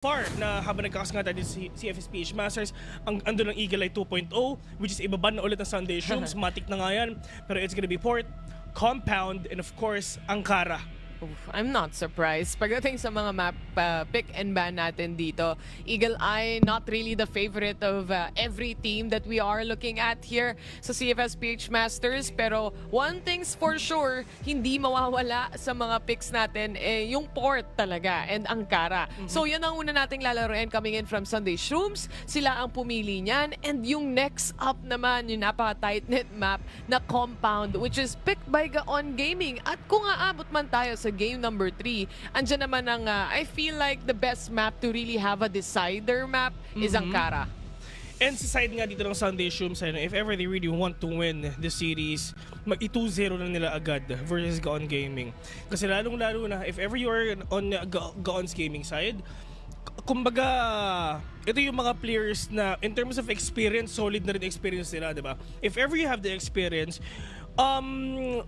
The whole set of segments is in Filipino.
Far na habang nagkakasangatan din si CFSPH Masters, ando ng Eagle Eye 2.0, which is ibaban na ulit ng Sunday Shrooms, matik na nga yan, pero it's gonna be Port, Compound, and of course, Ankara. Oof, I'm not surprised. Pagdating sa mga map pick and ban natin dito, Eagle Eye not really the favorite of every team that we are looking at here sa CFSPH Masters. Pero one thing's for sure, hindi mawawala sa mga picks natin yung Port talaga and Ankara. So yan ang una nating lalaroin coming in from Sunday Shrooms. Sila ang pumili niyan. And yung next up naman, yung napaka-tight-knit map na Compound, which is picked by Gaon Gaming. At kung aabot man tayo sa game number 3, andyan naman ang I feel like the best map to really have a decider map is Ankara. And sa side nga dito ng Sunday Shrooms, if ever they really want to win the series, mag-2-0 na nila agad versus Gaon Gaming. Kasi lalong-lalo na, if ever you are on Gaon's gaming side, kumbaga, ito yung mga players na in terms of experience, solid na rin experience nila, di ba? If ever you have the experience,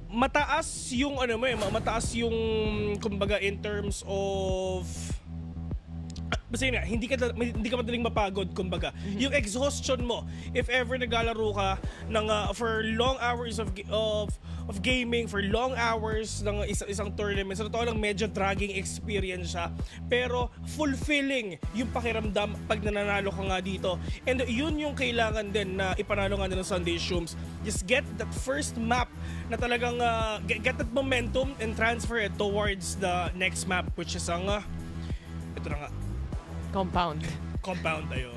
mataas yung mataas yung kumbaga in terms of basta yun nga, hindi ka madaling mapagod kumbaga. Yung exhaustion mo if ever naglalaro ka ng for long hours of gaming, for long hours ng isang tournament. Sa totoo lang medyo dragging experience siya, pero fulfilling yung pakiramdam pag nananalo ka nga dito. And yun yung kailangan din na ipanalo nga ng Sunday Shrooms. Just get that first map na talagang get that momentum and transfer it towards the next map, which is ang ito na nga, Compound. Ayun.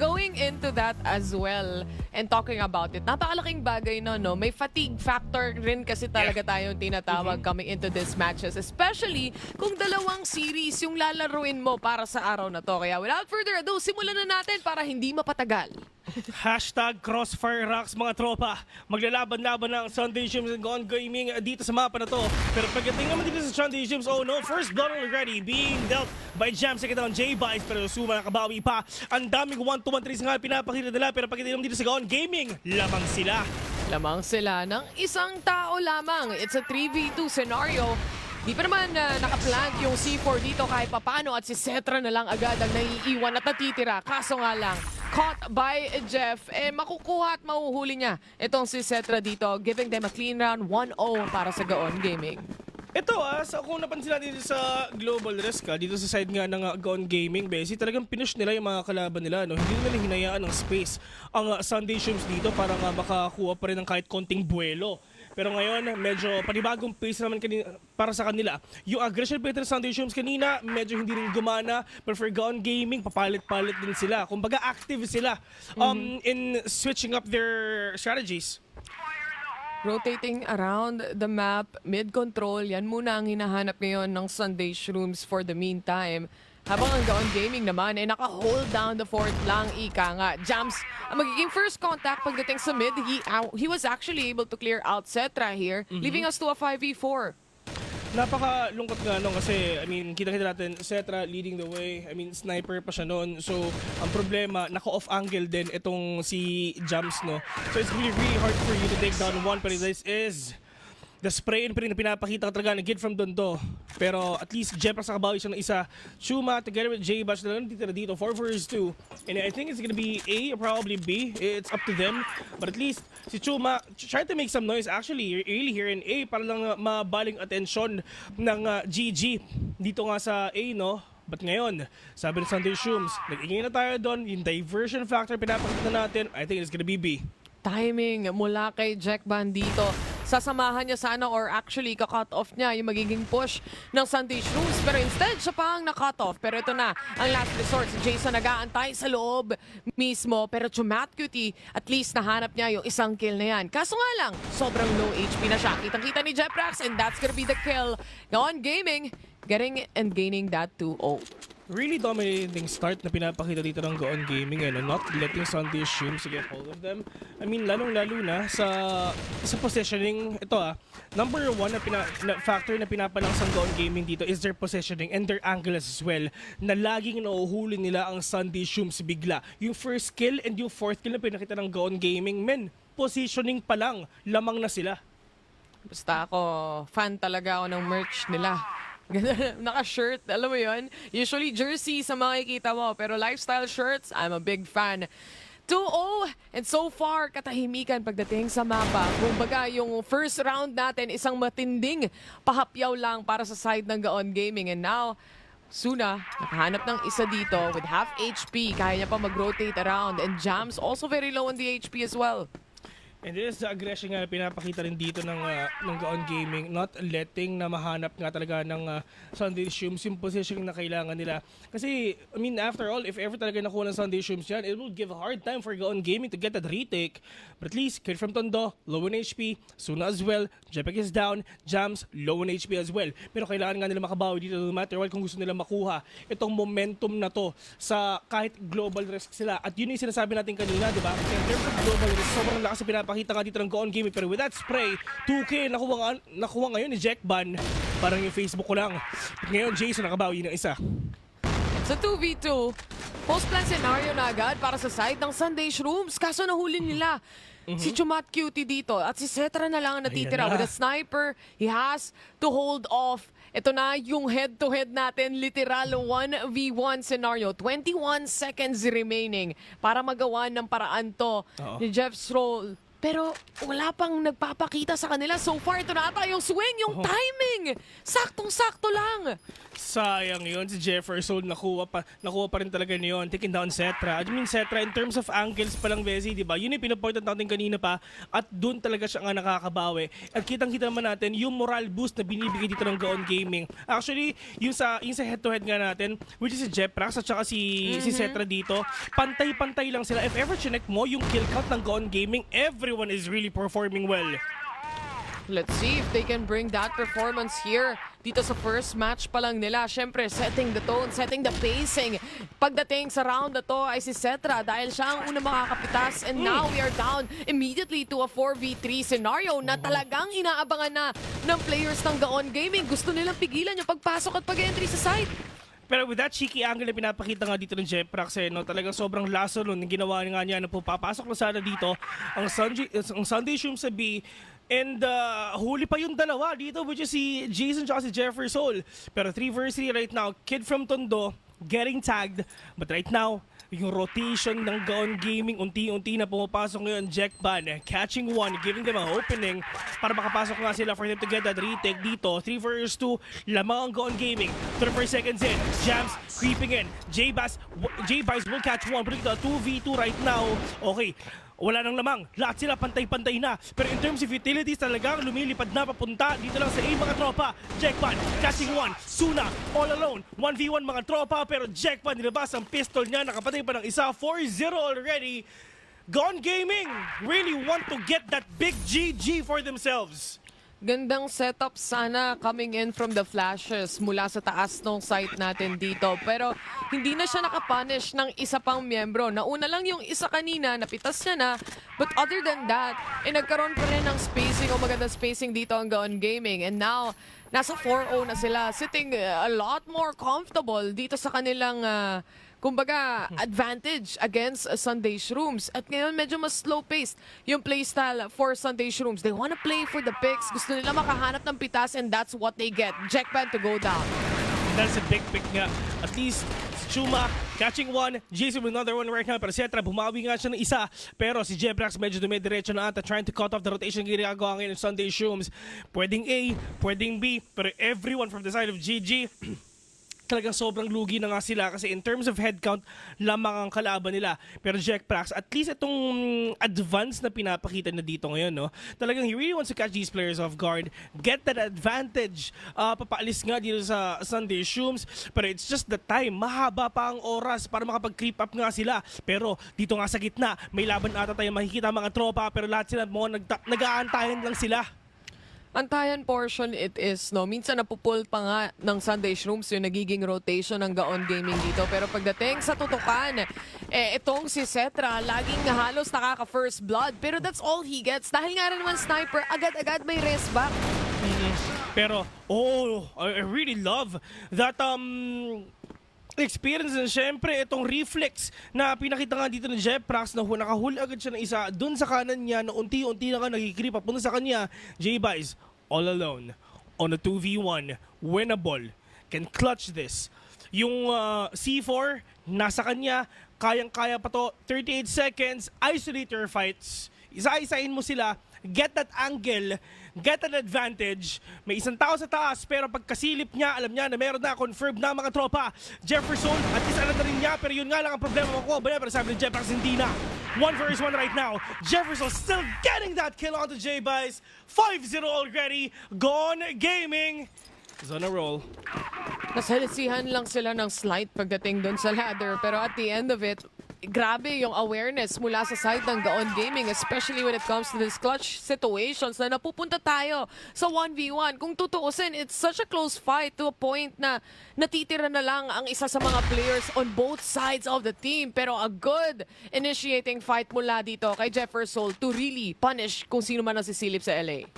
Going into that as well and talking about it, napakalaking bagay no? May fatigue factor rin kasi talaga tayong tinatawag coming into these matches. Especially kung dalawang series yung lalaruin mo para sa araw na to. Kaya without further ado, simulan na natin para hindi mapatagal. Hashtag Crossfire Rocks mga tropa. Maglalaban-laban ng Sunday Shrooms and Gaon Gaming dito sa mapa na to. Pero pagdating naman dito sa Sunday Shrooms, oh no, first blood already being dealt by Jam sa kitang J-Bites, pero Suma nakabawi pa. Ang daming 1-2-1 3 nga pinapakita nila, pero pagdating naman dito sa Gaon Gaming, lamang sila. Lamang sila ng isang tao lamang. It's a 3v2 scenario. Di pa naman nakaplant yung C4 dito kahit papano at si Cetra na lang agad ang naiiwan at natitira. Kaso nga lang, caught by Jeff, makukuha at mahuhuli niya itong si Cetra dito, giving them a clean round 1-0 para sa Gaon Gaming. Ito kung napansin natin dito sa Global Risk, dito sa side nga ng Gaon Gaming, Bessie, talagang pinush nila yung mga kalaban nila. No? Hindi nila hinayaan ng space ang Sunday Shrooms dito para nga makakuha pa rin ng kahit konting buwelo. Pero ngayon, medyo panibagong pace naman para sa kanila. Yung aggression play ng Sunday Shrooms kanina, medyo hindi rin gumana. But for Gaon Gaming, papalit-palit din sila. Kumbaga active sila in switching up their strategies. Rotating around the map, mid-control, yan muna ang hinahanap ngayon ng Sunday Shrooms for the meantime. Habang ang Gaon Gaming naman naka-hold down the fort lang, ika nga. Jams ang magiging first contact pagdating sa mid. He was actually able to clear out Cetra here, leaving us to a 5v4. Napakalungkot nga kasi, kita-kita natin, Cetra leading the way. Sniper pa siya noon. So, ang problema, naka-off angle din itong si Jams, no? So, it's really, really hard for you to take down one, but this is the spray and na pinapakita ka talaga na get from Dondo. Pero at least Jeprax nakabawi siya ng isa. Chuma together with J-Bash na lang dito 4 vs 2. And I think it's gonna be A or probably B. It's up to them. But at least si Chuma try to make some noise actually really here in A para lang mabaling atensyon ng GG dito nga sa A, no? But ngayon, sabi ng Sunday Shrooms, nag-ingay na tayo doon. Yung diversion factor pinapakita natin, I think it's gonna be B. Timing mula kay Jack Bandito. Sasamahan niya sana or actually ka-cut off niya yung magiging push ng Sunday Shrooms. Pero instead, siya pa ang na-cut off. Pero ito na, ang last resort. Si Jason nag-aantay sa loob mismo. Pero Chumat Cutie, at least nahanap niya yung isang kill na yan. Kaso nga lang, sobrang low HP na siya. Kitang-kita ni Jeprax and that's gonna be the kill. Gaon Gaming, getting and gaining that 2-0. Really dominating start na pinapakita dito ng Gaon Gaming, not letting Sunday Shrooms get hold of them. Lalong-lalo na sa positioning. Ito number one na factor na pinapalang sa Gaon Gaming dito is their positioning and their angles as well, na laging nauhuli nila ang Sunday Shrooms bigla. Yung first kill and yung fourth kill na pinakita ng Gaon Gaming, positioning pa lang, lamang na sila. Basta ako, fan talaga ako ng merch nila. Naka-shirt, alam mo yun? Usually jersey sa makikita mo, pero lifestyle shirts, I'm a big fan. 2-0, and so far, katahimikan pagdating sa mapa. Kumbaga, yung first round natin, isang matinding pahapyaw lang para sa side ng Gaon Gaming. And now, Suna, nakahanap ng isa dito with half HP. Kaya niya pa mag-rotate around. And Jams also very low on the HP as well. And this is the aggression nga na pinapakita rin dito ng Gaon Gaming, not letting na mahanap nga talaga ng Sunday Shroomz yung position na kailangan nila. Kasi, I mean, after all, if ever talaga nakuha ng Sunday Shroomz yan, it will give a hard time for Gaon Gaming to get that retake. But at least, Kid from Tondo, low in HP, Suna as well, Jepek is down, Jams, low in HP as well. Pero kailangan nga nila makabawi dito no matter what kung gusto nila makuha itong momentum na to sa kahit global risk sila. At yun yung sinasabi natin kanina, di ba? In terms of global risk, sobrang lakas na pinapakita nga dito ng Gaon Gaming. Pero with that spray, 2K nakuha ngayon ni Jackban. Parang yung Facebook ko lang. Ngayon, Jason nakabawi ng isa. Sa 2v2, post-plan scenario na agad para sa side ng Sunday Shroomz. Kaso nahuli nila si Chumat Cutie dito. At si Cetra na lang ang natitira. With a sniper, he has to hold off. Ito na yung head-to-head natin. Literal 1v1 scenario. 21 seconds remaining para magawa ng paraan to ni Jeff Stroll. Pero wala pang nagpapakita sa kanila. So far, ito na ata yung swing, yung timing. Saktong-sakto lang. Sayang yun. Si Jefferson nakuha pa rin talaga niyon. Taking down Cetra. I mean, Cetra, in terms of angles pa lang, Bezi, di ba? Yun yung pinapointed natin kanina pa. At doon talaga siya nga nakakabawi. At kitang-kita naman natin yung moral boost na binibigay dito ng Gaon Gaming. Actually, yung sa head-to-head nga natin, which is si Jeprax at saka si Cetra dito, pantay-pantay lang sila. If ever chinek mo yung kill count ng Gaon Gaming, everyone is really performing well. Let's see if they can bring that performance here. Dito sa first match pa lang nila. Siyempre, setting the tone, setting the pacing. Pagdating sa round na to ay si Cetra dahil siya ang unang makakapitas. And now we are down immediately to a 4v3 scenario na talagang inaabangan na ng players ng Gaon Gaming. Gusto nilang pigilan yung pagpasok at pag-entry sa site. Pero with that cheeky angle na pinapakita nga dito ng Jeprax, talagang sobrang laso nun. Ginawa nga niya na papasok na sana dito ang Sunday Shroomz sa B. And huli pa yung dalawa dito, which is si Jason at si Jefferson. Pero 3 vs 3 right now. Kid from Tondo getting tagged. But right now, yung rotation ng Gaon Gaming, unti-unti na pumapasok ngayon. Jackban catching one, giving them an opening para makapasok nga sila for them to get that retake dito. 3 vs 2, lamang ang Gaon Gaming. 34 seconds in, Jams creeping in. J-Bice will catch one, but ito 2v2 right now. Okay, wala nang lamang. Lahat sila pantay-pantay na. Pero in terms of utilities, talagang lumilipad na papunta dito lang sa A mga tropa. Jackban catching one. Suna all alone. 1v1 mga tropa. Pero Jackban nilabas ang pistol niya. Nakapatay pa ng isa. 4-0 already. Gaon Gaming really want to get that big GG for themselves. Gandang setup sana coming in from the flashes mula sa taas ng site natin dito. Pero hindi na siya nakapunish ng isa pang miyembro. Nauna lang yung isa kanina, napitas niya na. But other than that, nagkaroon pa rin ng spacing o magandang spacing dito ang Gaon Gaming. And now, nasa 4-0 na sila, sitting a lot more comfortable dito sa kanilang kumbaga, advantage against Sunday Shroomz. At ngayon, medyo mas slow-paced yung playstyle for Sunday Shroomz. They wanna play for the picks. Gusto nila makahanap ng pitas and that's what they get. Jackban to go down. That's a big pick nga. At least, Chuma catching one. Jason with another one right now. Pero Cetra, bumawi nga siya ng isa. Pero si Jeprax medyo dumidiretso na ata trying to cut off the rotation ginagawa ngayon ng Sunday Shroomz. Pwedeng A, pwedeng B. Pero everyone from the side of GG, talagang sobrang lugi na nga sila kasi in terms of headcount, lamang ang kalaban nila. Pero Jeprax, at least itong advance na pinapakita na dito ngayon, no? Talagang he really wants to catch these players off guard, get that advantage. Papaalis nga dito sa Sunday Shroomz, pero it's just the time. Mahaba pa ang oras para makapag-creep up nga sila. Pero dito nga sa gitna, may laban ata tayo makikita mga tropa, pero lahat sila mga nag-aantayan lang sila. Antayan portion it is, no? Minsan napupul pa nga ng Sunday Shroomz yung nagiging rotation ng Gaon Gaming dito. Pero pagdating sa tutukan, itong si Cetra, laging halos nakaka-first blood. Pero that's all he gets. Dahil nga rin naman sniper, agad-agad may rest back. Pero, I really love that experience and syempre itong reflex na pinakita nga dito ng Jeprax na nakahuli agad siya ng isa dun sa kanan niya na unti-unti na nga nagkikrip papunta sa kanya. J-Bice all alone on a 2v1 winnable can clutch this. Yung C4, nasa kanya, kayang-kaya pa to, 38 seconds, isolator fights, isa-isahin mo sila, get that angle, get an advantage. May isang tao sa taas, pero pagkasilip niya, alam niya na meron na confirmed na mga tropa. Jefferson, at least alam na rin niya, pero yun nga lang ang problema makuha ba niya, pero sabi ni Jefferson, hindi na. 1 versus 1 right now. Jefferson still getting that kill onto J-Bice. 5-0 already. Gone Gaming is on a roll. Nasalisihan lang sila ng slight pagdating doon sa ladder, pero at the end of it, grabe yung awareness mula sa side ng Gaon Gaming, especially when it comes to these clutch situations na napupunta tayo sa 1v1. Kung tutuusin, it's such a close fight to a point na natitira na lang ang isa sa mga players on both sides of the team. Pero a good initiating fight mula dito kay Jefferson to really punish kung sino man ang sisilip sa LA.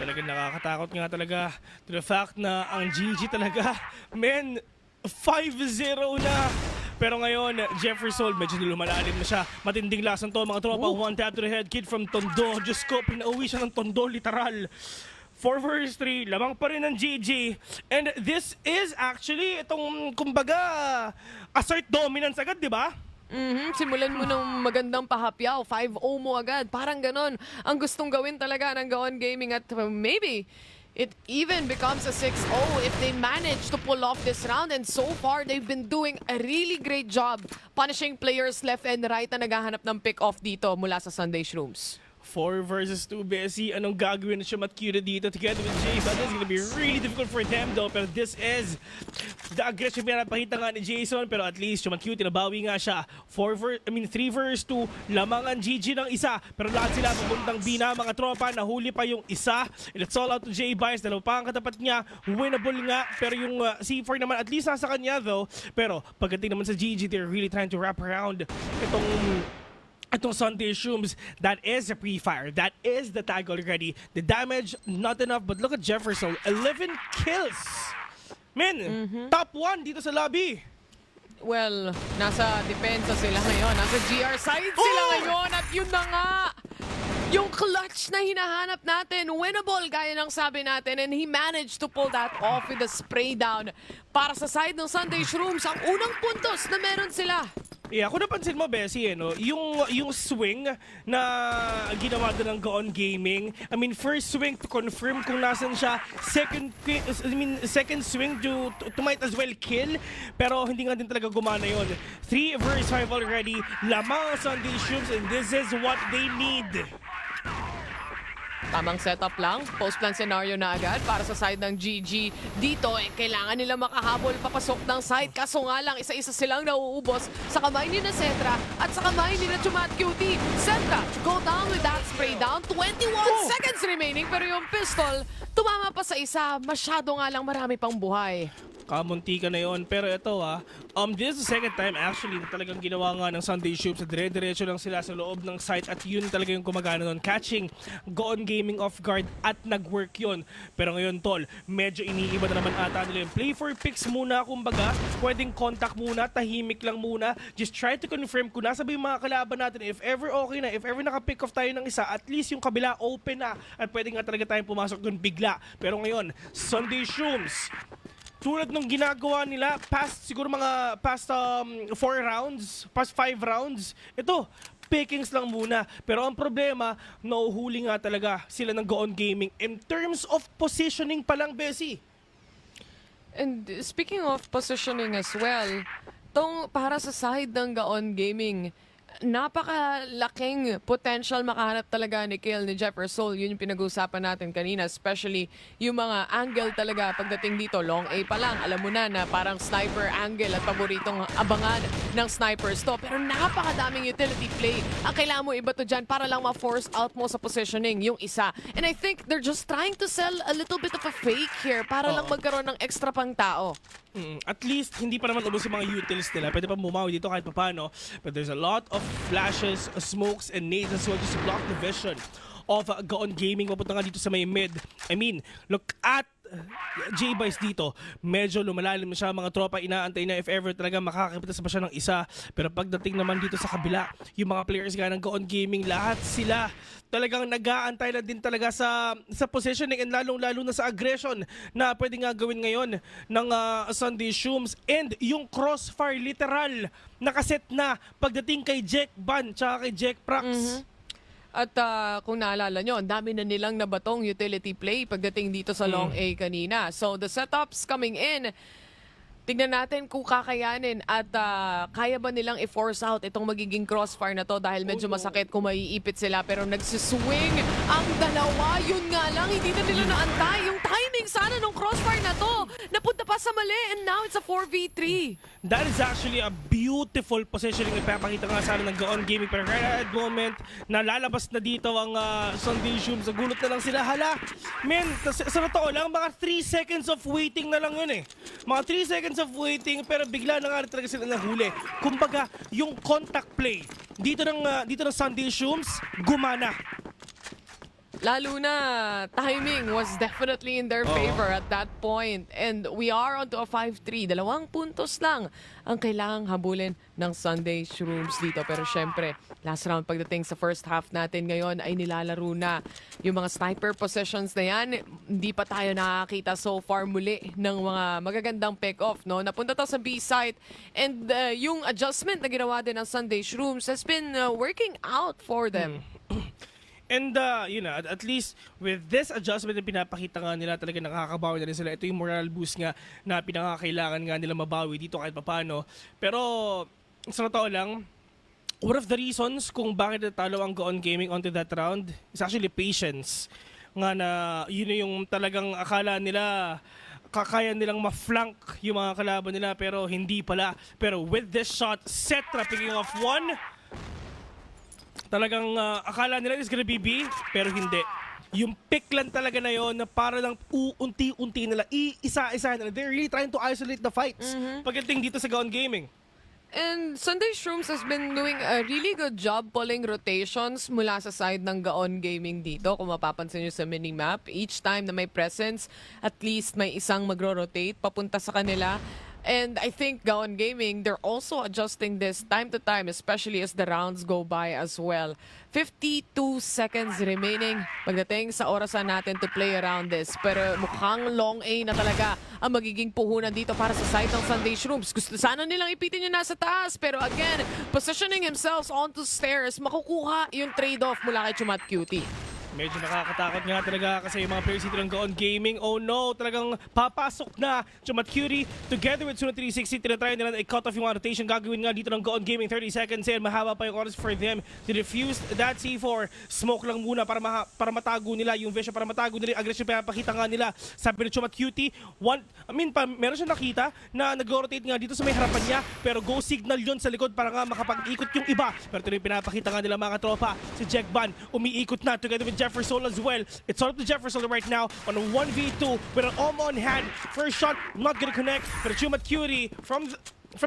Talagang nakakatakot nga talaga to the fact na ang GG talaga, men, 5-0 na. Pero ngayon, Jefferson, medyo lumalalim na siya. Matinding lasan to, mga tropa. One tap to the head, kid from Tondo. Diyos ko, pinauwi siya ng Tondo, literal. 4 versus 3, lamang pa rin ng GG. And this is actually itong, kumbaga, assert dominance agad, di ba? Simulan mo ng magandang pahapyaw, 5-0 mo agad. Parang ganon ang gustong gawin talaga ng Gaon Gaming at maybe it even becomes a 6-0 if they manage to pull off this round. And so far, they've been doing a really great job punishing players left and right na naghahanap ng pick-off dito mula sa Sunday Shrooms. 4 versus 2, Bessie. Anong gagawin na siya Matcura dito together with Jay? But this is gonna be really difficult for them though. Pero this is the aggressive na napakita nga ni Jason. Pero at least yung Matcura, tinabawi nga siya. 3 versus 2, lamang ang GG ng isa. Pero lahat sila papuntang B na mga tropa. Nahuli pa yung isa. And it's all out to J-Bice. Dalawa pa ang katapat niya. Winnable nga. Pero yung C4 naman, at least nasa kanya though. Pero pagdating naman sa GG, they're really trying to wrap around itong Sunday Shrooms. That is a pre-fire. That is the tag already. The damage, not enough. But look at Jefferson. 11 kills. Man, top 1 dito sa lobby. Well, nasa depensa sila ngayon. Nasa GR side sila ngayon. At yun na nga, yung clutch na hinahanap natin, winnable gaya ng sabi natin, and he managed to pull that off with a spray down para sa side ng Sunday Shrooms. Ang unang puntos na meron sila. Yeah, kung napansin mo, Bessie, no? yung swing na ginawa doon ng Gaon Gaming, I mean, first swing to confirm kung nasan siya, second swing to might as well kill, pero hindi nga din talaga gumana yun. 3 versus 5 already, lamang Sunday Shrooms, and this is what they need. Tamang setup lang, post-plan scenario na agad para sa side ng GG. Dito, kailangan nila makahabol papasok ng side. Kaso nga lang, isa-isa silang nauubos sa kamay ni na Cetra at sa kamay ni na Chumat QT. Cetra, go down with that spray down. 21 seconds remaining, pero yung pistol, tumama pa sa isa. Masyado nga lang marami pang buhay. Kamunti ka na yun. Pero ito this is the second time actually na talagang ginawa nga ng Sunday Shrooms. Dire-diretso lang sila sa loob ng site at yun talaga yung gumagana nun. Catching Gaon Gaming off guard at nag-work yun. Pero ngayon, tol, medyo iniiba na naman ata nila yung play for picks muna, kumbaga. Pwedeng contact muna, tahimik lang muna. Just try to confirm kung nasa ba yung mga kalaban natin. If ever okay na, if ever naka-pick off tayo ng isa, at least yung kabila open na. At pwede nga talaga tayong pumasok dun bigla. Pero ngayon, Sunday Shrooms, tulad nung ginagawa nila siguro mga past 4 rounds, past 5 rounds, ito, pickings lang muna. Pero ang problema, nauhuli nga talaga sila ng Gaon Gaming in terms of positioning pa lang, Bessie. And speaking of positioning as well, para sa side ng Gaon Gaming, napakalaking potential makahanap talaga ni kill ni Jefferson. Yun yung pinag-uusapan natin kanina, especially yung mga angle talaga pagdating dito. Long A pa lang, alam mo na parang sniper angle at paboritong abangan ng snipers to. Pero napakadaming utility play ang kailangan mo iba to dyan para lang ma-force out mo sa positioning yung isa. And I think they're just trying to sell a little bit of a fake here para lang magkaroon ng extra pang tao. At least, hindi pa naman ubos yung mga utils nila. Pwede pa bumawi dito kahit paano. But there's a lot of flashes, smokes, and nades as well just to block the vision of Gaon Gaming. Papunta nga dito sa may mid. I mean, look at J-Boys dito, medyo lumalalim na siya, mga tropa inaantay na if ever talaga makakapitas pa siya ng isa. Pero pagdating naman dito sa kabila, yung mga players nga ng Gaon Gaming, lahat sila talagang nag-aantay na din talaga sa positioning and lalong-lalo na sa aggression na pwede nga gawin ngayon ng Sunday Shroomz. And yung crossfire literal nakaset na pagdating kay Jack Ban tsaka kay Jack Prax. At kung naalala nyo, ang dami na nilang nabatong utility play pagdating dito sa Long A kanina. So the setups coming in, tignan natin kung kakayanin at kaya ba nilang i-force out itong magiging crossfire na to dahil medyo masakit kung maiipit sila. Pero nagsiswing ang dalawa. Yun nga lang, hindi na nila naantay. Yung timing sana ng crossfire na to, napunta pa sa mali and now it's a 4v3. That is actually a beautiful positioning na papakita nga sana ng Gaon Gaming. Pero right at the moment, nalalabas na dito ang Sunday Shroomz. Nagulat na lang sila. Hala, men, sa totoo lang, mga 3 seconds of waiting na lang yun eh. Mga 3 seconds of waiting, pero bigla na nga talaga sila nahuli. Kumbaga, yung contact play dito ng Sunday Shroomz, gumana. Lalo na, timing was definitely in their favor at that point. And we are onto a 5-3. 2 puntos lang ang kailangang habulin ng Sunday Shroomz dito. Pero syempre, last round pagdating sa first half natin ngayon ay nilalaro na yung mga sniper possessions na yan. Hindi pa tayo nakakita so far muli ng mga magagandang pick-off. No? Napunta to sa B-site. And yung adjustment na ginawa din ng Sunday Shroomz has been working out for them. And at least with this adjustment na pinapakita nga nila, talaga nakakabawi na rin sila. Ito yung moral boost nga na pinakakailangan nga nila mabawi dito kahit papano. Pero sa totoo lang, one of the reasons kung bakit natalo ang Gaon Gaming onto that round is actually patience. Nga na yun yung talagang akala nila kakaya nilang ma-flank yung mga kalaban nila pero hindi pala. Pero with this shot, Cetra picking off one. Talagang akala nila is gonna be B, pero hindi. Yung pick lang talaga na yon na para lang unti-unti nila, isa-isa nila. They're really trying to isolate the fights pagdating dito sa Gaon Gaming. And Sunday Shroomz has been doing a really good job pulling rotations mula sa side ng Gaon Gaming dito. Kung mapapansin nyo sa minimap, each time na may presence, at least may isang magro-rotate papunta sa kanila. And I think Gaon Gaming, they're also adjusting this time to time, especially as the rounds go by as well. 52 seconds remaining pagdating sa orasan natin to play around this. Pero mukhang Long A na talaga ang magiging puhunan dito para sa side ng Sunday Shroomz. Gusto sana nilang ipitin yung nasa taas. Pero again, positioning themselves onto stairs, makukuha yung trade-off mula kay Chumat Cutie. Medyo nakakatakot nga talaga kasi yung mga players dito ng Gaon Gaming. Oh no, talagang papasok na Chumat Cutie together with Suno 360. Tinatry nila na i-cut off yung rotation. Gagawin nga dito ng Gaon Gaming. 30 seconds in. Mahaba pa yung oras for them to defuse that C4. Smoke lang muna para matago nila yung vision, para matago nila yung aggression. Pinapakita nga nila. Sabi ni Chumat Cutie, meron siya nakita na nag-rotate nga dito sa may harapan niya. Pero go signal yun sa likod para nga makapag-ikot yung iba. Pero ito yung pinapakita nga nila mga tropa. Si Jack Ban umiikot na together with Jefferson as well. It's all up to Jefferson right now on a 1v2 with an Omo on hand. First shot, not gonna connect. Pero Chumat Cutie from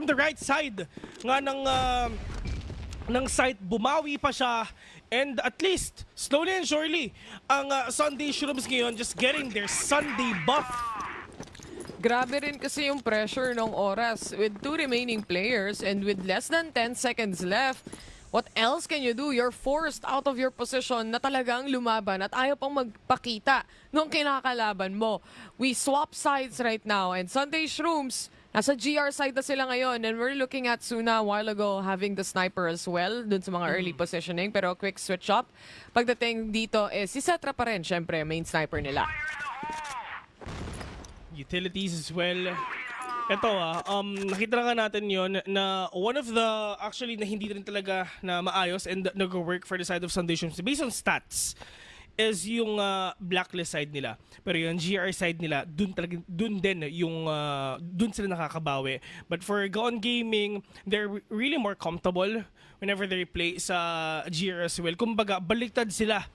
the right side nga ng site, bumawi pa siya. And at least, slowly and surely, ang Sunday Shroomz ngayon just getting their Sunday buff. Grabe rin kasi yung pressure ng oras with 2 remaining players and with less than 10 seconds left. What else can you do? You're forced out of your position na talagang lumaban at ayaw pang magpakita nung kinakalaban mo. We swap sides right now and Sunday Shroomz, nasa GR side na sila ngayon and we're looking at Suna a while ago having the sniper as well dun sa mga early positioning pero quick switch up. Pagdating dito, si Cetra pa rin, syempre, main sniper nila. Utilities as well. Ito nakita na nga natin yon na one of the actually na hindi rin talaga na maayos and nag-work for the side of Sunday Shroomz based on stats is yung blacklist side nila. Pero yung GR side nila, dun din yung dun sila nakakabawi. But for Gaon Gaming, they're really more comfortable whenever they play sa GR as well. Kumbaga, baliktad sila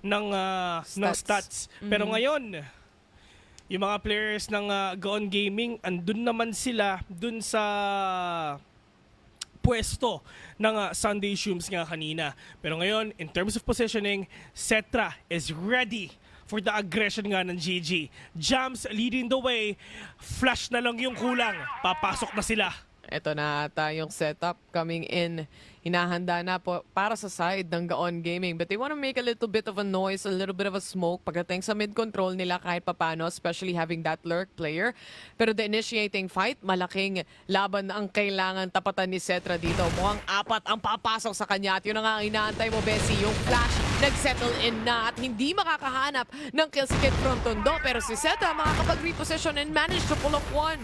ng stats. Pero ngayon, yung mga players ng Gaon Gaming, andun naman sila dun sa pwesto ng Sunday Shroomz nga kanina. Pero ngayon, in terms of positioning, Cetra is ready for the aggression nga ng GG. Jams leading the way. Flash na lang yung kulang. Papasok na sila. Ito na ata yung setup coming in. Hinahanda na po para sa side ng Gaon Gaming. But they want to make a little bit of a noise, a little bit of a smoke pagdating sa mid-control nila kahit papano, especially having that lurk player. Pero the initiating fight, malaking laban ang kailangan tapatan ni Cetra dito. Mukhang 4 ang papasok sa kanya at yun ang inaantay mo, Bessie. Yung flash nag-settle in na at hindi makakahanap ng kill si Kid from Tondo. Pero si Cetra makakapag-reposition and manage to pull off one.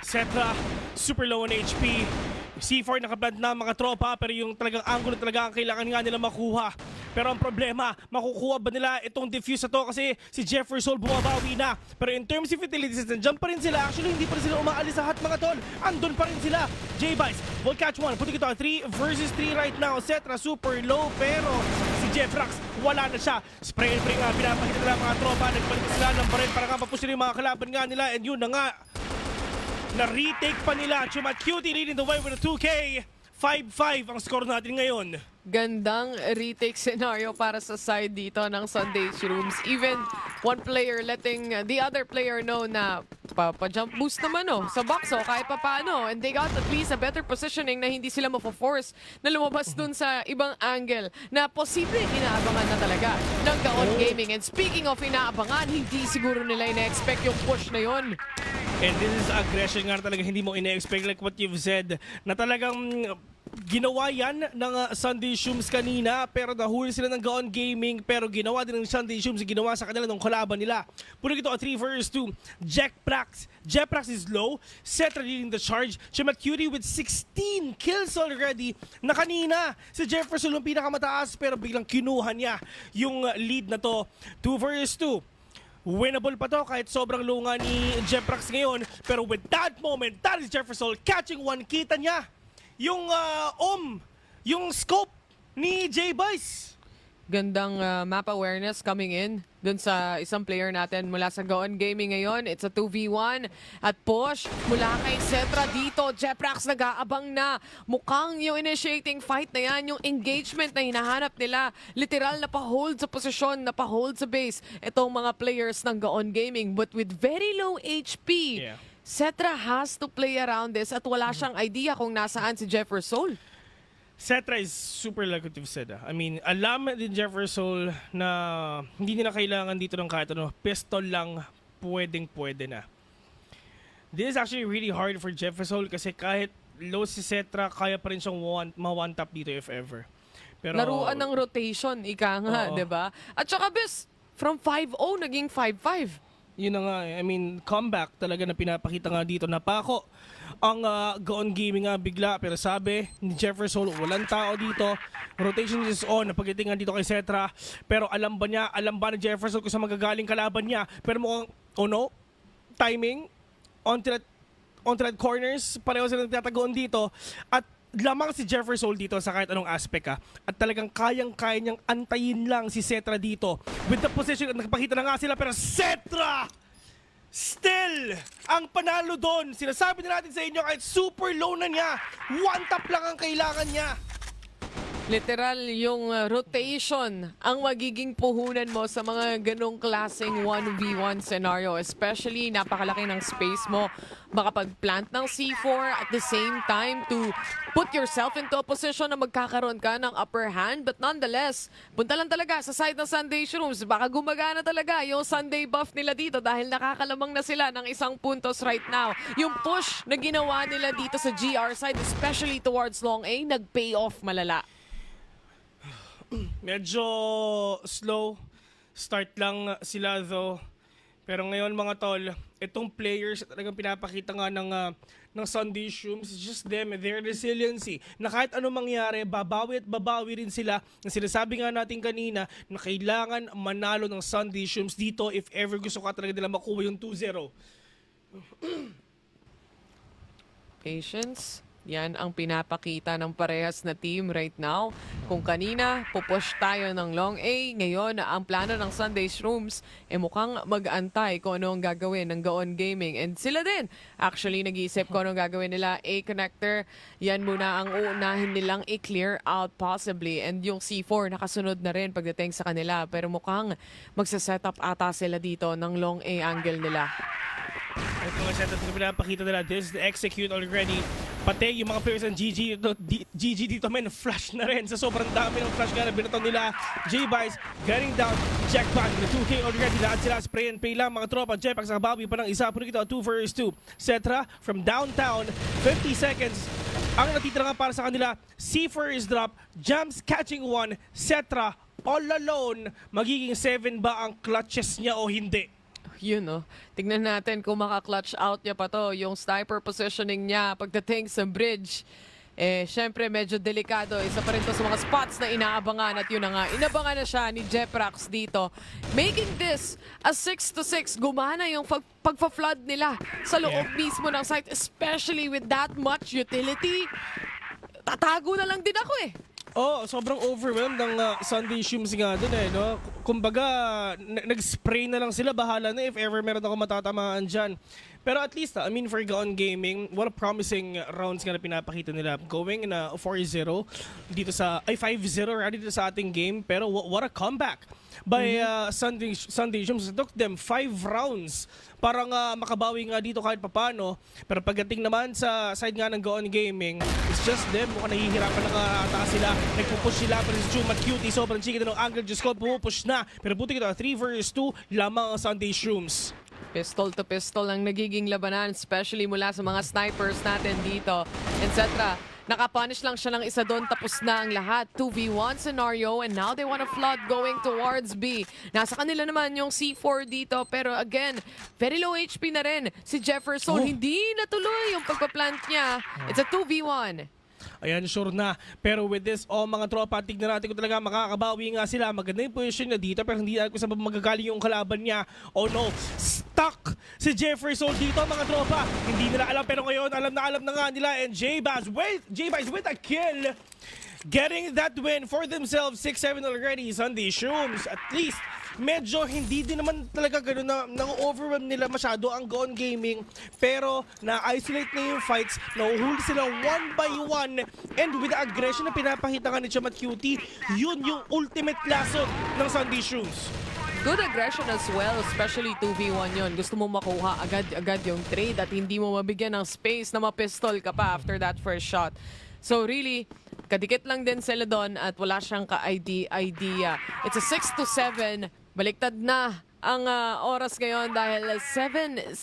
Cetra, super low on HP. C4 nakaplant na mga tropa pero yung talagang angulo talaga ang kailangan nga nila makuha. Pero ang problema, makukuha ba nila itong defuse na to kasi si Jefferson bumabawi na. Pero in terms of utilities, nandiyan pa rin sila. Actually, hindi pa rin sila umaalis sa hat mga tol. Andun pa rin sila. J-Bice, will catch one. Putting ito 3 versus 3 right now. Cetra super low pero si Jeffrax wala na siya. Spray and pray nga, pinapakita nila mga tropa. Nagbalik sila ng baril para nga papusin yung mga kalaban nga nila. And yun na nga, na-retake pa nila. Chuma Cutie leading the way with a 2K. 5-5 ang score natin ngayon. Gandang retake scenario para sa side dito ng Sunday Shrooms. Even one player letting the other player know na pa-jump boost naman sa box kahit pa paano. And they got at least a better positioning na hindi sila mapo-force na lumabas dun sa ibang angle na posible inaabangan na talaga ng Gaon Gaming. And speaking of inaabangan, hindi siguro nila ina-expect yung push na yon. And this is aggression nga talaga hindi mo ina-expect like what you've said na talagang ginawa yan ng Sunday Shrooms kanina pero nahuli sila ng Gaon Gaming pero ginawa din ng Sunday Shrooms ginawa sa kanila ng kalaban nila. Puno ito 3 versus 2. Jeprax is low. Cetra leading the charge. Chuma Cutie with 16 kills already na kanina. Si Jefferson yung pinakamataas pero biglang kinuha niya yung lead na to. 2 versus 2. Winnable pa to kahit sobrang lunga ni Jeprax ngayon. Pero with that moment, that is Jefferson catching one. Kita niya yung yung scope ni J-Bice. Gandang map awareness coming in dun sa isang player natin mula sa Gaon Gaming ngayon. It's a 2v1 at push mula kay Cetra dito. Jeprax nag-aabang na. Mukhang yung initiating fight na yan, yung engagement na hinahanap nila. Literal na pa-hold sa posisyon, na pa-hold sa base. Itong mga players ng Gaon Gaming but with very low HP. Yeah. Cetra has to play around this at wala siyang idea kung nasaan si Jefferson. Cetra is super like what you've said. I mean, alam din Jefferson na hindi nila kailangan dito ng kahit ano. Pistol lang, pwedeng-pwede na. This is actually really hard for Jefferson kasi kahit low si Cetra, kaya pa rin siyang ma-one-tap dito if ever. Pero, laruan ng rotation, ika nga, di ba? At saka bes, from 5-0 naging 5-5. Yun na nga, I mean, comeback talaga na pinapakita nga dito. Napako ang Gaon Gaming nga bigla. Pero sabi ni Jefferson, walang tao dito. Rotation is on. Napagdating nga dito kay Cetra. Pero alam ba ni Jefferson kung sa magagaling kalaban niya? Pero mukhang, timing, on thread corners, pareho silang tatagoon dito. At lamang si Jefferson dito sa kahit anong aspect at talagang kayang-kaya niyang antayin lang si Cetra dito with the position at nakapakita na nga sila pero Cetra still ang panalo doon. Sinasabi na natin sa inyo kahit super low na niya, one tap lang ang kailangan niya. Literal, yung rotation ang magiging puhunan mo sa mga ganong klaseng 1v1 scenario. Especially, napakalaki ng space mo. Makapag-plant ng C4 at the same time to put yourself into a position na magkakaroon ka ng upper hand. But nonetheless, punta lang talaga sa side ng Sunday Shrooms. Baka gumagana talaga yung Sunday buff nila dito dahil nakakalamang na sila ng 1 puntos right now. Yung push na ginawa nila dito sa GR side, especially towards Long A, nag-pay off malala. Medyo slow start lang sila though. Pero ngayon mga tol, itong players talagang pinapakita nga ng Sunday Shrooms, it's just them, their resiliency. Na kahit anong mangyari, babawi at babawi rin sila. Na sinasabi nga natin kanina na kailangan manalo ng Sunday Shrooms dito if ever gusto ka talaga nila makuha yung 2-0. Patience. Yan ang pinapakita ng parehas na team right now. Kung kanina, pupush tayo ng long A. Ngayon, ang plano ng Sunday Shrooms, mukhang mag-antay kung ano ang gagawin ng Gaon Gaming. And sila din, actually, nag-iisip kung ano ang gagawin nila. A-connector, yan muna ang uunahin nilang i-clear out possibly. And yung C4, nakasunod na rin pagdating sa kanila. Pero mukhang magsa-setup ata sila dito ng long A angle nila. At mga setup na pinapakita nila, this is the execute already. Pati yung mga players ng GG dito, men, flash na rin. Sa sobrang dami ng flash na binatong nila. J-Bice getting down. Jackpot, the 2K already. Lahat sila spray and pay lang mga tropa. Jepax nakabawi pa ng isa. Puno kita 2 vs 2. Cetra from downtown. 50 seconds. Ang natitira nga para sa kanila, C4 is drop. Jams catching one. Cetra all alone. Magiging 7 ba ang clutches niya o hindi? Yun, no? Tignan natin kung maka-clutch out niya pa to. Yung sniper positioning niya pagdating sa bridge. Syempre, medyo delikado. Isa pa rin to sa mga spots na inaabangan. At yun na nga, inabangan na siya ni Jeprax dito. Making this a 6-6. Gumana yung pagpa-flood nila sa loob mismo ng site. Especially with that much utility. Tatago na lang din ako Oh, sobrang overwhelmed ng Sunday Shrooms nga dun no? Kumbaga, nag-spray na lang sila, bahala na if ever meron ako matatamaan dyan. Pero at least, I mean, for Gaon Gaming, what a promising rounds nga na pinapakita nila. Going in a 4-0 dito sa, 5-0 dito sa ating game. Pero what a comeback by Sunday Shrooms. It took them 5 rounds para nga makabawi nga dito kahit papano. Pero pagdating naman sa side nga ng Gaon Gaming, it's just them. Mukhang nahihirapan na nga ata sila. Nagpupush sila pero si Chumat Cutie. Sobrang chika ng angle. Just called, pumupush na. Pero buti kita, 3 vs 2 lamang ang Sunday Shrooms. Pistol to pistol ang nagiging labanan, especially mula sa mga snipers natin dito, etc. Nakapunish lang siya ng isa doon, tapos na ang lahat. 2v1 scenario, and now they want to flood going towards B. Nasa kanila naman yung C4 dito, pero again, very low HP na rin. Si Jefferson, hindi natuloy yung pagpa-plant niya. It's a 2v1. Ayan, sure na. Pero with this, mga tropa, tignan natin kung talaga makakabawi nga sila. Maganda yung position na dito, pero hindi alam kung saan magagaling yung kalaban niya. Oh no, stuck si Jefferson dito, mga tropa. Hindi nila alam, pero ngayon alam na nga nila. And J-Bice with a kill. Getting that win for themselves. 6-7 already, Sunday Shrooms. At least, medyo hindi din naman talaga gano'n na overwhelm nila masyado ang Gaon Gaming. Pero na-isolate na yung fights, nahuhuli sila 1 by 1. And with the aggression na pinapakita ka ni Chamat Cutie, yun yung ultimate lason ng Sunday Shrooms. Good aggression as well, especially 2v1 yun. Gusto mo makuha agad-agad yung trade at hindi mo mabigyan ng space na mapistol ka pa after that first shot. So really, kadikit lang din sila doon at wala siyang ka-idea. It's a 6-7. Baliktad na ang oras ngayon dahil 7-6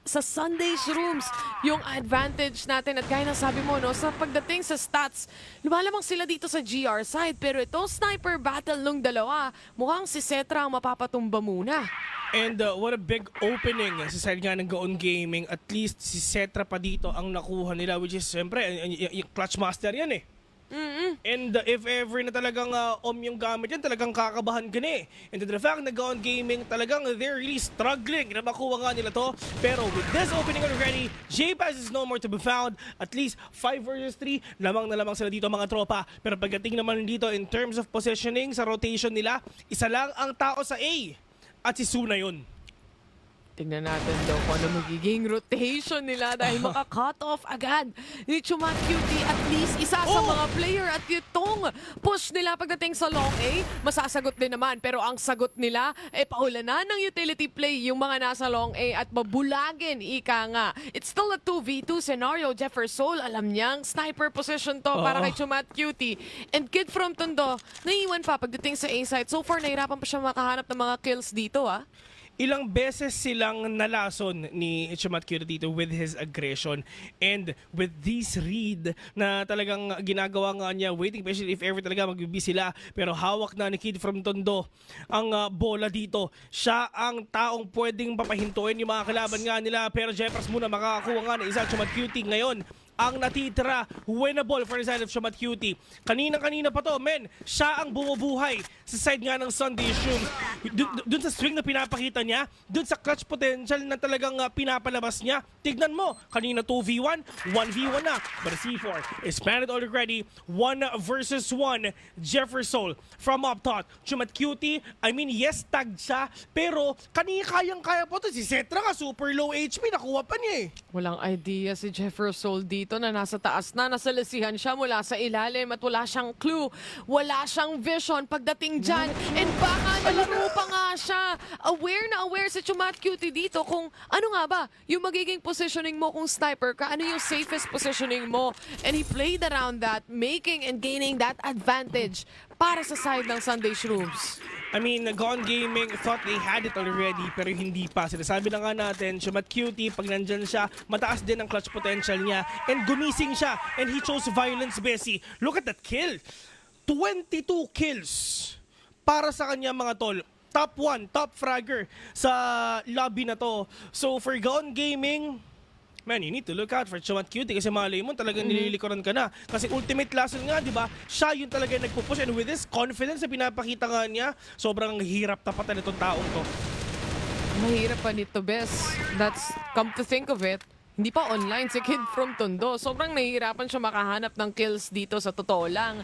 sa Sunday Shrooms yung advantage natin. At gaya ng sabi mo, no, sa pagdating sa stats, lumalamang sila dito sa GR side. Pero itong sniper battle nung dalawa, mukhang si Cetra ang mapapatumba muna. And what a big opening sa side nga ng Gaon Gaming. At least si Cetra pa dito ang nakuha nila, which is siyempre yung clutch master yan And if ever na talagang yung gamit yan, talagang kakabahan ka na And the fact na Gaon Gaming talagang they're really struggling na makuha nga nila to. Pero with this opening already, J-Bice is no more to be found. At least 5 vs 3, lamang na lamang sila dito mga tropa. Pero pagdating naman dito in terms of positioning sa rotation nila, isa lang ang tao sa A. At si Suna yun. Tingnan natin daw kung ano magiging rotation nila dahil maka-cut off agad ni Chumat Cutie. At least isa sa mga player at itong push nila pagdating sa long A, masasagot din naman. Pero ang sagot nila, paulanan ng utility play yung mga nasa long A at babulagin, ika nga. It's still a 2v2 scenario. Jefferson, alam niyang sniper position to para kay Chumat Cutie. And Kid from Tondo, naiiwan pa pagdating sa A site. So far, nahirapan pa siya makahanap ng mga kills dito Ilang beses silang nalason ni Chamat Cutie dito with his aggression and with this read na talagang ginagawa nga niya, waiting patiently if ever talaga magbibi sila. Pero hawak na ni Kid from Tondo ang bola dito. Siya ang taong pwedeng papahintuin yung mga kalaban nga nila. Pero Jeffers muna makakakuha nga na isa Chamat Cutie ngayon. ang natitira. Winnable for the side of Chumad Cutie. Kanina pa to, men. Siya ang bumubuhay sa side nga ng Sunday Shrooms. Dun sa swing na pinapakita niya, dun sa clutch potential na talagang pinapalabas niya. Tignan mo, kanina 2v1, 1v1 na. But C4 is planted already. 1 versus 1. Jefferson from up top. Chumad Cutie, I mean, yes, tag siya. Pero kanina kayang-kaya po to. Si Cetra nga, super low HP. Nakuha pa niya eh. Walang idea si Jefferson dito na nasa taas na, nasa lasihan siya mula sa ilalim at wala siyang clue, wala siyang vision pagdating dyan. And baka nalaro pa nga siya. Aware na aware si Chumad Cutie dito kung ano nga ba yung magiging positioning mo kung sniper ka, ano yung safest positioning mo. And he played around that, making and gaining that advantage para sa side ng Sunday Shrooms. I mean, Gone Gaming thought they had it already pero hindi pa. Sinasabi na nga natin, Chumad Cutie, pag nandyan siya, mataas din ang clutch potential niya. And gumising siya. And he chose violence, Bessie. Look at that kill. 22 kills para sa kanya, mga tol. Top 1, top fragger sa lobby na to. So for Gone Gaming, man, you need to look out for Chumad Cutie kasi malay mo talagang nililikuran ka na. Kasi ultimate lesson nga, di ba? Siya yung talaga nagpupush and with this confidence na pinapakita nga niya, sobrang hirap tapatan itong taong to. Mahirap pa nito, Bes. That's, come to think of it, hindi pa online si Kid from Tondo. Sobrang nahihirapan siya makahanap ng kills dito sa totoo lang.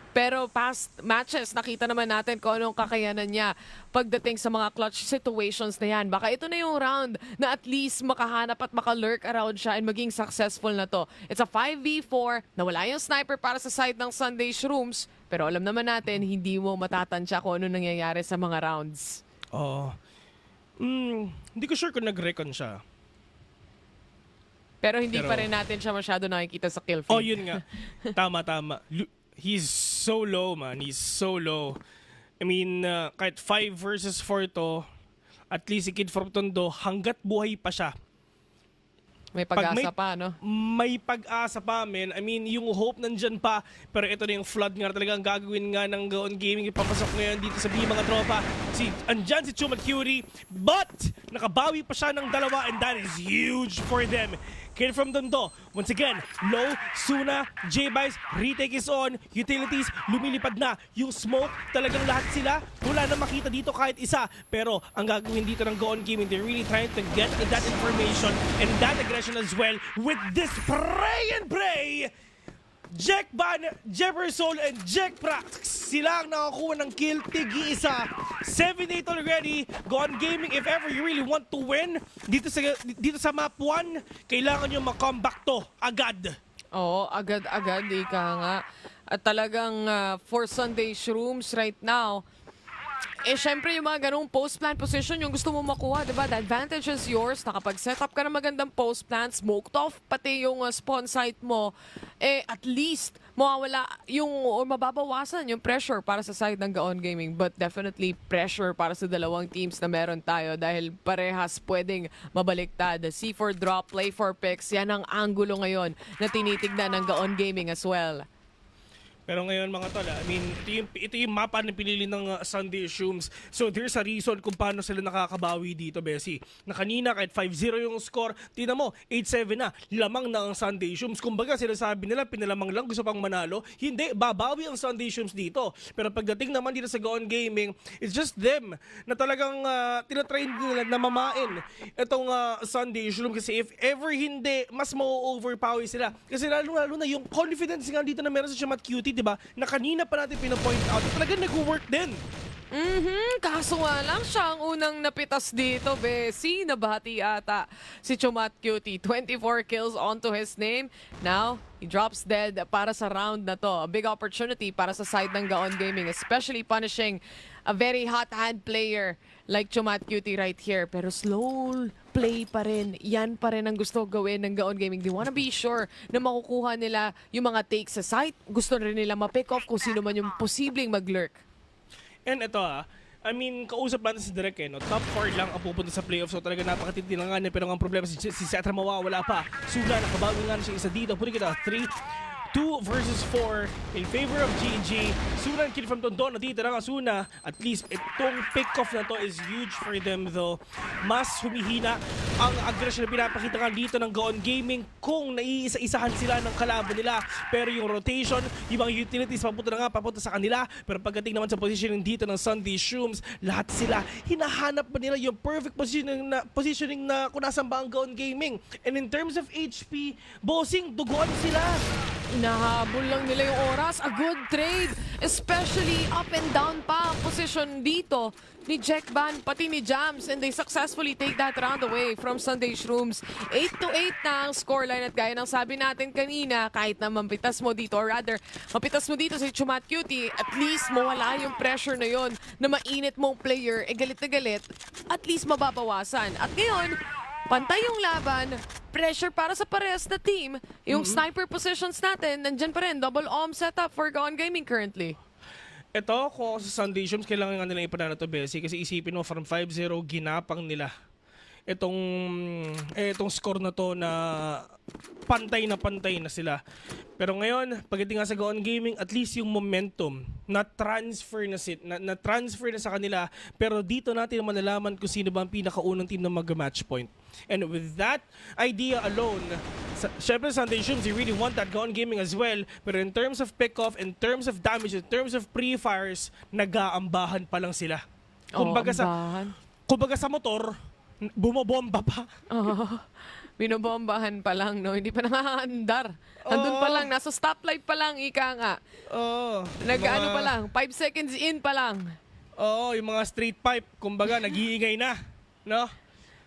Pero past matches, nakita naman natin kung anong kakayanan niya pagdating sa mga clutch situations na yan. Baka ito na yung round na at least makahanap at makalurk around siya and maging successful na to. It's a 5v4 na wala yung sniper para sa side ng Sunday Shrooms. Pero alam naman natin, hindi mo matatansya kung ano nangyayari sa mga rounds. Oo. Hindi ko sure kung nag-recon siya. Pero hindi pa rin natin siya masyado nakikita sa kill feed. Oh, yun nga. Tama. He's so low, man. He's so low. I mean, kahit 5 versus 4 to, at least si Kid from Tondo, hanggat buhay pa siya. May pag-asa pa, no? May pag-asa pa, man. I mean, yung hope nandyan pa. Pero ito na yung flood nga talagang gagawin nga ng Gone Gaming. Ipapasok ngayon dito sa mga tropa. Andyan si Chumad Cutie. But, nakabawi pa siya ng dalawa and that is huge for them. Kid from Tondo, once again, low, Suna, J-Bice, retake is on, utilities, lumilipad na. Yung smoke, talagang lahat sila, wala na makita dito kahit isa. Pero ang gagawin dito ng Gone Gaming, they're really trying to get that information and that aggression as well with this pray and pray. Jack Ban, Jefferson, and Jack Prax. Sila ang nakakuha ng kill, tig-isa. 7-8 already. Gone Gaming, if ever you really want to win, dito sa map 1, kailangan nyo mag-comeback to agad. Oo, agad-agad, ika nga. At talagang for Sunday Shrooms right now, syempre yung mga ganong post-plant position yung gusto mo makuha, diba? The advantage is yours. Nakapag-set up ka ng magandang post-plant, smoked off pati yung spawn site mo, at least mawawala yung, or mababawasan yung pressure para sa side ng Gone Gaming. But definitely pressure para sa dalawang teams na meron tayo dahil parehas pwedeng mabaliktad. C4 drop, play for picks, yan ang angulo ngayon na tinitignan ng Gone Gaming as well. Pero ngayon mga tol, I mean, ito yung mapa na pinili ng Sunday Shrooms. So there's a reason kung paano sila nakakabawi dito, Bessie. Na kanina kahit 5-0 yung score, tina mo, 8-7 na, lamang na ang Sunday Shrooms. Kumbaga sinasabi nila, pinalamang lang, gusto pang manalo. Hindi, babawi ang Sunday Shrooms dito. Pero pagdating naman dito sa Gone Gaming, it's just them na talagang tinatrain nila na mamain itong Sunday Shrooms. Kasi if ever hindi, mas ma-overpower sila. Kasi lalo na yung confidence nga dito na meron sa Chumad Cutie, diba? Na kanina pa natin pinapoint out, talagang nag-work din. Kaso nga lang siya ang unang napitas dito, Bessie. Nabati ata si Chumad Cutie. 24 kills onto his name. Now, he drops dead para sa round na to. A big opportunity para sa side ng Gone Gaming, especially punishing a very hot hand player like Chumad Cutie right here. Pero slow play pa rin. Yan pa rin ang gusto gawin ng Gone Gaming. They wanna be sure na makukuha nila yung mga takes sa site. Gusto rin nila ma-pick off kung sino man yung posibleng mag-lurk. And ito I mean, kausap natin si Derek no? Top 4 lang ang pupunta sa playoffs. So talaga napakatindi lang nga niya. Pero ang problema si Cetra mawawala pa. Sula, nakabawi nga siya isa dito. Puri kita, 3. 2 versus 4 in favor of GG. Suna and kid from Tondo, natitira nga Suna. At least itong pick-off na to is huge for them though. Mas humihina ang aggression na pinapakita nga dito ng Gaon Gaming kung naiisa-isahan sila ng kalaban nila. Pero yung rotation, yung mga utilities papunta sa kanila. Pero pagdating naman sa positioning dito ng Sunday Shrooms, lahat sila hinahanap pa nila yung perfect positioning na kung nasan ba ang Gaon Gaming. And in terms of HP, bossing, duguan sila. Inahabol lang nila yung oras. A good trade. Especially up and down pa ang position dito ni Jack Ban, pati ni Jams. And they successfully take that round away from Sunday Shrooms. 8-8 na ang scoreline. At gaya ng sabi natin kanina, kahit na mapitas mo dito, or rather, mapitas mo dito si Chumat Cutie, at least mawala yung pressure na yon na mainit mong player, galit na galit, at least mababawasan. At ngayon, pantay yung laban, pressure para sa parehas na team. Yung sniper positions natin, nandyan pa rin. Double OM setup for Gaon Gaming currently. Ito, kung ako sa Sunday Shrooms, kailangan nga nila ipanalo to, Bessie. Kasi isipin mo, from 5-0, ginapang nila itong score na to na pantay na sila. Pero ngayon, pagdating nga sa Gaon Gaming, at least yung momentum na-transfer na sa kanila. Pero dito natin malalaman kung sino ba ang pinakaunang team na mag-match point. And with that idea alone, syempre Sunday Shrooms, they really want that Gaon Gaming as well. Pero in terms of pick-off, in terms of damage, in terms of pre-fires, nag-aambahan pa lang sila. Kumbaga sa motor, bumobomba pa. Binobombahan pa lang, no? Hindi pa nakakaandar. Andun pa lang, nasa stoplight pa lang, ika nga. Nag-ano pa lang, 5 seconds in pa lang. Yung mga street pipe, kumbaga, nag-iingay na. No?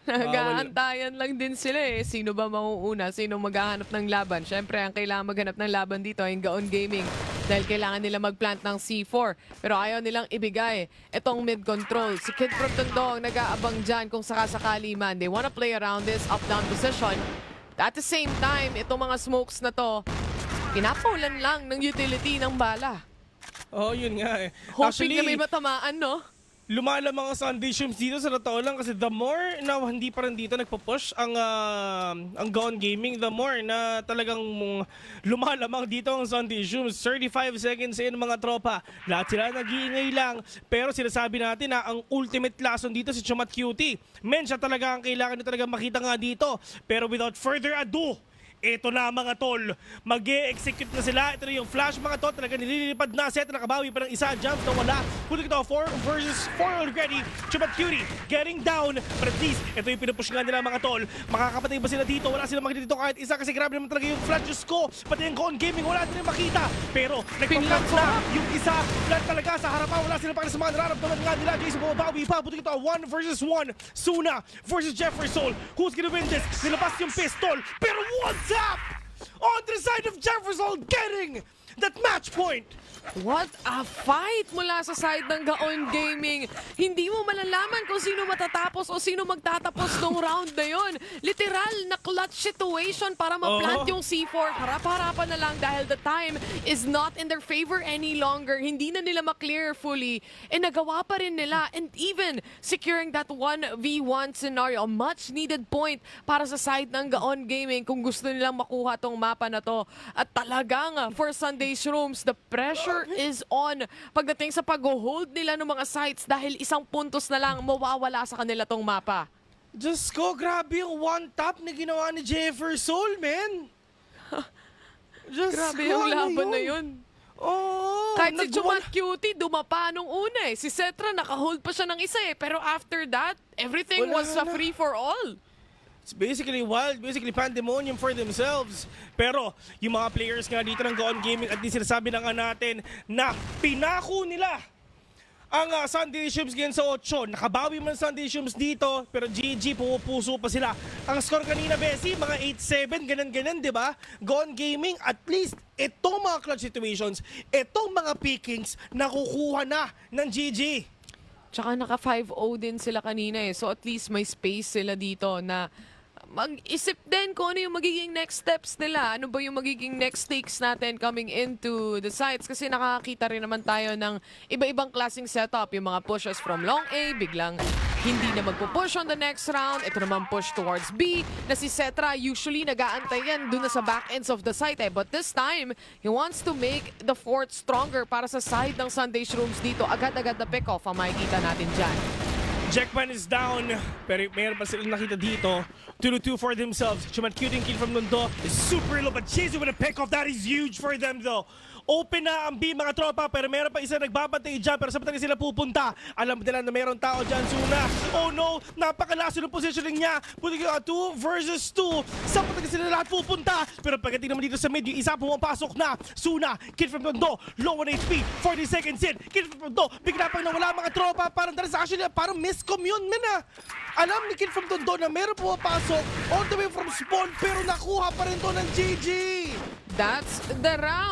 Nag-aantayan lang din sila eh. Sino ba mauuna? Sino maghahanap ng laban? Siyempre, ang kailangan maghanap ng laban dito ay Gaon Gaming dahil kailangan nila mag-plant ng C4. Pero ayaw nilang ibigay itong mid-control. Si Kid from Tondo ang nag-aabang dyan kung sakasakali man. They wanna play around this up-down position. At the same time, itong mga smokes na to, pinapaulan lang ng utility ng bala. Yun nga eh. Hoping na may matamaan, no? Lumalamang ang Sunday Shrooms dito sa totoo lang kasi the more na hindi pa rin dito nagpo-push ang Gaon Gaming, the more na talagang lumalamang dito ang Sunday Shrooms. 35 seconds in mga tropa. Lahat sila nag-iingay lang. Pero sinasabi natin na ang ultimate lason dito si Chumat Cutie. Men, siya talaga ang kailangan nyo talaga makita nga dito. Pero without further ado, ito na mga tol, mag-e-execute na sila. Ito na yung flash mga tol, talaga nililipad na set. Nakabawi pa ng isa, jump na wala. Puto ito, 4 versus 4 already. Chumat Cutie getting down. But at least, ito yung pinupush nga nila mga tol. Makakapatay ba sila dito? Wala silang makita dito kahit isa kasi grabe naman talaga yung flash. Diyos ko, pati yung Gaon Gaming, wala din makita. Pero nagpa-flash na yung isa. Flash talaga sa harapan. Wala silang pakita sa mga nararamdaman nga nila. Jason bumabawi pa. Puto ito, 1 versus 1. Suna versus Jefferson. Who's gonna win this? Nilabas yung pistol. Pero what's up? On the side of Jefferson getting that match point. What a fight mula sa side ng Gaon Gaming. Hindi mo malalaman kung sino matatapos o sino magtatapos ng round na yon. Literal na clutch situation para ma-plant yung C4. Harap-harapan na lang dahil the time is not in their favor any longer. Hindi na nila ma-clear fully. And nagawa pa rin nila. And even securing that 1v1 scenario, a much needed point para sa side ng Gaon Gaming kung gusto nilang makuha tong mapa na to. At talagang for Sunday Shrooms, the pressure is on pagdating sa pag-hold nila ng mga sites dahil isang puntos na lang mawawala sa kanila tong mapa. Diyos ko, grabe yung one-tap na ginawa ni Jefferson, man. Grabe yung laban na yun. Kahit si Chumat Cutie, dumapa nung una eh. Si Cetra, naka-hold pa siya ng isa eh. Pero after that, everything was a free for all. It's basically wild, basically pandemonium for themselves. Pero yung mga players nga dito ng Gaon Gaming at di sinasabi na nga natin na pinako nila ang Sunday Shrooms ngayon sa 8. Nakabawi man Sunday Shrooms dito, pero GG, pumupuso pa sila. Ang score kanina, Bessie, mga 8-7, ganun-ganun, di ba? Gaon Gaming, at least itong mga clutch situations, itong mga pickings, nakukuha na ng GG. Tsaka naka 5-0 din sila kanina eh. So at least may space sila dito na mag-isip din kung ano yung magiging next steps nila. Ano ba yung magiging next takes natin coming into the sites. Kasi nakakita rin naman tayo ng iba-ibang klaseng setup. Yung mga pushes from long A, biglang hindi na magpo-push on the next round. Ito naman push towards B na si Cetra usually nag-aantay yan dun na sa back ends of the site But this time, he wants to make the fort stronger para sa side ng Sunday Shrooms dito. Agad-agad na pick-off ang makikita natin dyan. Jackman is down, pero mayroon pa silang nakita dito. 2-2 for themselves. Chumatcuting kill from Nondo is super low, but chasing with a pick-off, that is huge for them though. Open na ang B mga tropa, pero meron pa isa nagbabantay dyan, pero saan sila pupunta? Alam nila na meron tao dyan, Suna. Oh no, napakalaso ng positioning niya. Putting 2 versus 2. Saan sila lahat pupunta? Pero pagdating naman dito sa mid, yung isa pumapasok na. Suna, kid from Nondo, low on HP, 40 seconds in. Kid from Nondo, bigla pang nawala mga tropa. Parang actually, parang miscommune man Alam ni Kid from Tondo na meron pumapasok all the way from spawn pero nakuha pa rin to ng GG. That's the round.